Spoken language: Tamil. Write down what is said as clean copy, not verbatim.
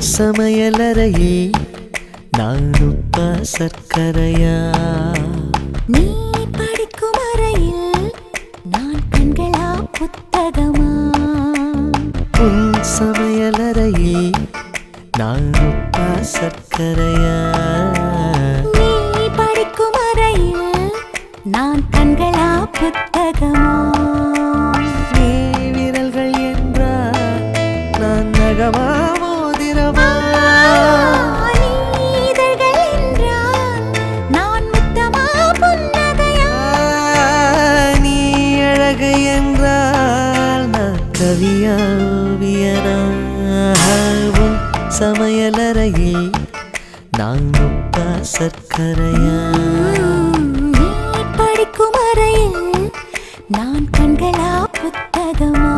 சமையலறையில் நான் உப்பா சர்க்கரையா? நீ படிக்கும் அறையில் நான் கண்களா புத்தகமா? உன் சமையலறையில் நான் உப்பா சர்க்கரையா? நீ படிக்கும் அறையில் நான் கண்களா புத்தகமா? நீ விரல்கள் என்றால் நான் நகமா மோதிரமா? நீ இதழ்கள் என்றால் நான் முத்தமா புன்னகையா? நீ அழகு என்றால் நான் கவியா ஓவியனா? உன் சமையலறையில் நான் உப்பா சர்க்கரையா? நீ படிக்கும் அறையில் நான் கண்களா புத்தகமா?